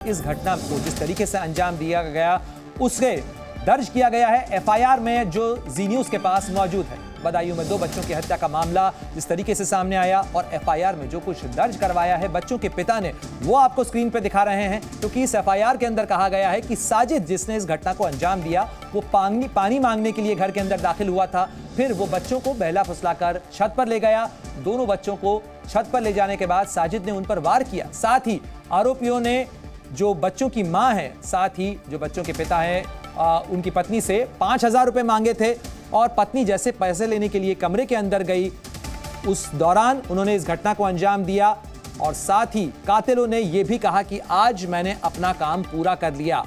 इस घटना को जिस तरीके से अंजाम दिया गया उसे दर्ज किया गया है एफआईआर में जो जी न्यूज़ के पास मौजूद है। बदायूं में 2 बच्चों की हत्या का मामला जिस तरीके से सामने आया और एफआईआर में जो कुछ दर्ज करवाया है बच्चों के पिता ने, वो आपको स्क्रीन पे दिखा रहे हैं। क्योंकि इस एफआईआर के अंदर कहा गया है कि साजिद जिसने इस घटना को अंजाम दिया वो पानी मांगने के लिए घर के अंदर दाखिल हुआ था। फिर वो बच्चों को बहला फुसलाकर छत पर ले गया। दोनों बच्चों को छत पर ले जाने के बाद साजिद ने उन पर वार किया। साथ ही आरोपियों ने जो बच्चों की मां है, साथ ही जो बच्चों के पिता हैं, उनकी पत्नी से 5,000 रुपए मांगे थे और पत्नी जैसे पैसे लेने के लिए कमरे के अंदर गई, उस दौरान उन्होंने इस घटना को अंजाम दिया। और साथ ही कातिलों ने यह भी कहा कि आज मैंने अपना काम पूरा कर लिया।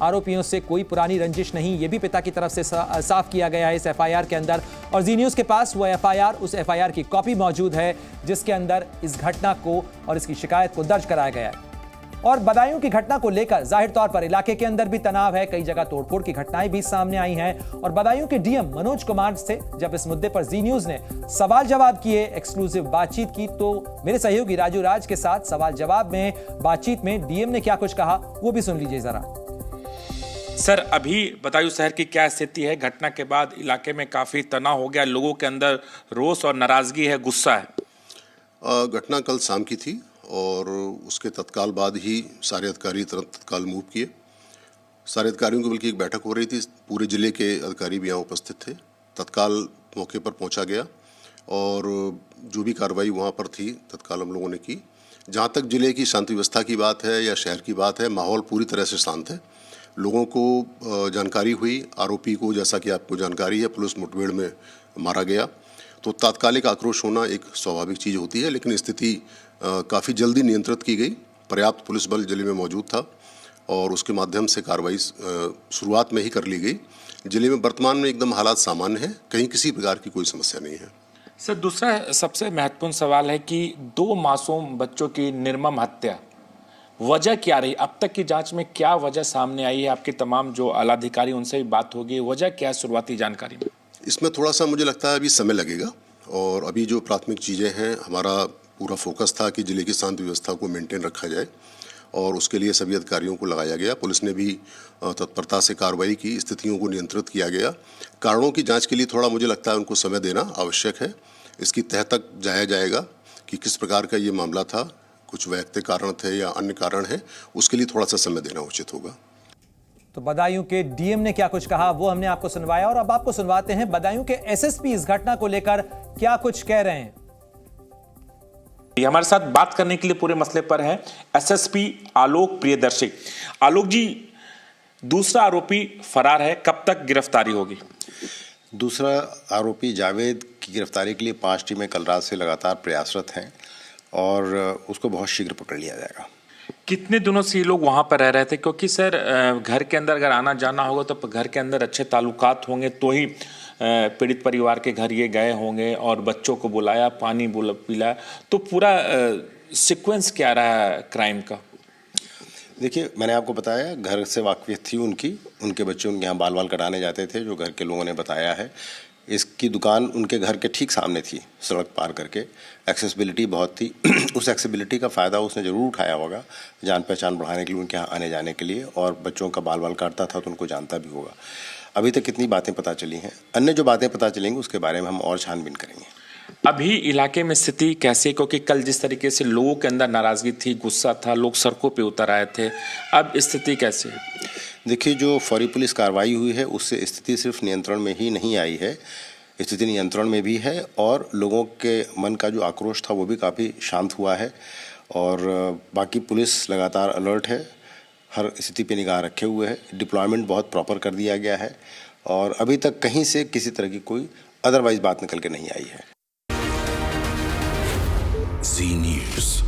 आरोपियों से कोई पुरानी रंजिश नहीं, यह भी पिता की तरफ से साफ किया गया है इस एफआईआर के अंदर। और जी न्यूज़ के पास वो एफआईआर, उस एफआईआर की कॉपी मौजूद है जिसके अंदर इस घटना को और इसकी शिकायत को दर्ज कराया गया है। और बदायूं की घटना को लेकर जाहिर तौर पर इलाके के अंदर भी तनाव है। कई जगह तोड़फोड़ की घटनाएं भी सामने आई हैं। और बदायूं के डीएम मनोज कुमार से जब इस मुद्दे पर जी न्यूज़ ने सवाल जवाब किए, एक्सक्लूसिव बातचीत की, तो मेरे सहयोगी राजू राज के साथ सवाल जवाब में बातचीत में डीएम ने क्या कुछ कहा वो भी सुन लीजिए जरा। सर, अभी बदायूं शहर की क्या स्थिति है? घटना के बाद इलाके में काफी तनाव हो गया, लोगों के अंदर रोष और नाराजगी है, गुस्सा है। घटना कल शाम की थी और उसके तत्काल बाद ही सारे अधिकारी तत्काल मूव किए। सारे अधिकारियों की बल्कि एक बैठक हो रही थी, पूरे ज़िले के अधिकारी भी यहाँ उपस्थित थे। तत्काल मौके पर पहुँचा गया और जो भी कार्रवाई वहाँ पर थी तत्काल हम लोगों ने की। जहाँ तक ज़िले की शांति व्यवस्था की बात है या शहर की बात है, माहौल पूरी तरह से शांत है। लोगों को जानकारी हुई, आरोपी को जैसा कि आपको जानकारी है पुलिस मुठभेड़ में मारा गया, तो तात्कालिक आक्रोश होना एक स्वाभाविक चीज़ होती है। लेकिन स्थिति काफ़ी जल्दी नियंत्रित की गई। पर्याप्त पुलिस बल जिले में मौजूद था और उसके माध्यम से कार्रवाई शुरुआत में ही कर ली गई। जिले में वर्तमान में एकदम हालात सामान्य हैं, कहीं किसी प्रकार की कोई समस्या नहीं है। सर, दूसरा सबसे महत्वपूर्ण सवाल है कि 2 मासूम बच्चों की निर्मम हत्या, वजह क्या रही? अब तक की जांच में क्या वजह सामने आई है? आपके तमाम जो आला अधिकारी उनसे भी बात होगी, वजह क्या है शुरुआती जानकारी में? इसमें थोड़ा सा मुझे लगता है अभी समय लगेगा और अभी जो प्राथमिक चीज़ें हैं, हमारा पूरा फोकस था कि जिले की शांति व्यवस्था को मेंटेन रखा जाए और उसके लिए सभी अधिकारियों को लगाया गया। पुलिस ने भी तत्परता से कार्रवाई की, स्थितियों को नियंत्रित किया गया। कारणों की जांच के लिए थोड़ा मुझे लगता है उनको समय देना आवश्यक है। इसकी तह तक जाया जाएगा कि किस प्रकार का ये मामला था, कुछ वैयक्तिक कारण थे या अन्य कारण है, उसके लिए थोड़ा सा समय देना उचित होगा। तो बदायूं के डीएम ने क्या कुछ कहा वो हमने आपको सुनवाया और अब आपको सुनवाते हैं बदायूं के एसएसपी इस घटना को लेकर क्या कुछ कह रहे हैं। हमारे साथ बात करने के लिए पूरे मसले पर है एसएसपी आलोक प्रियदर्शी। आलोक जी, दूसरा आरोपी फरार है, कब तक गिरफ्तारी होगी? दूसरा आरोपी जावेद की गिरफ्तारी के लिए 5 टीमें कल रात से लगातार प्रयासरत हैं और उसको बहुत शीघ्र पकड़ लिया जाएगा। कितने दिनों से ये लोग वहां पर रह रहे थे? क्योंकि सर, घर के अंदर अगर आना जाना होगा तो घर के अंदर अच्छे ताल्लुकात होंगे तो ही पीड़ित परिवार के घर ये गए होंगे और बच्चों को बुलाया, पानी पिलाया, तो पूरा सीक्वेंस क्या रहा है क्राइम का? देखिए, मैंने आपको बताया घर से वाकफियत थी उनके बच्चे उनके यहाँ बाल कटाने जाते थे, जो घर के लोगों ने बताया है। इसकी दुकान उनके घर के ठीक सामने थी, सड़क पार करके। एक्सेसिबिलिटी बहुत थी। उस एक्सेसिबिलिटी का फ़ायदा उसने ज़रूर उठाया होगा जान पहचान बढ़ाने के लिए, उनके यहाँ आने जाने के लिए, और बच्चों का बाल काटता था तो उनको जानता भी होगा। अभी तक कितनी बातें पता चली हैं, अन्य जो बातें पता चलेंगी उसके बारे में हम और छानबीन करेंगे। अभी इलाके में स्थिति कैसी? क्योंकि कल जिस तरीके से लोगों के अंदर नाराज़गी थी, गुस्सा था, लोग सड़कों पे उतर आए थे, अब स्थिति कैसी है? देखिए, जो फौरी पुलिस कार्रवाई हुई है उससे स्थिति सिर्फ नियंत्रण में ही नहीं आई है, स्थिति नियंत्रण में भी है और लोगों के मन का जो आक्रोश था वो भी काफ़ी शांत हुआ है। और बाकी पुलिस लगातार अलर्ट है, हर स्थिति पे निगाह रखे हुए है। डिप्लॉयमेंट बहुत प्रॉपर कर दिया गया है और अभी तक कहीं से किसी तरह की कोई अदरवाइज बात निकल के नहीं आई है। जी न्यूज़।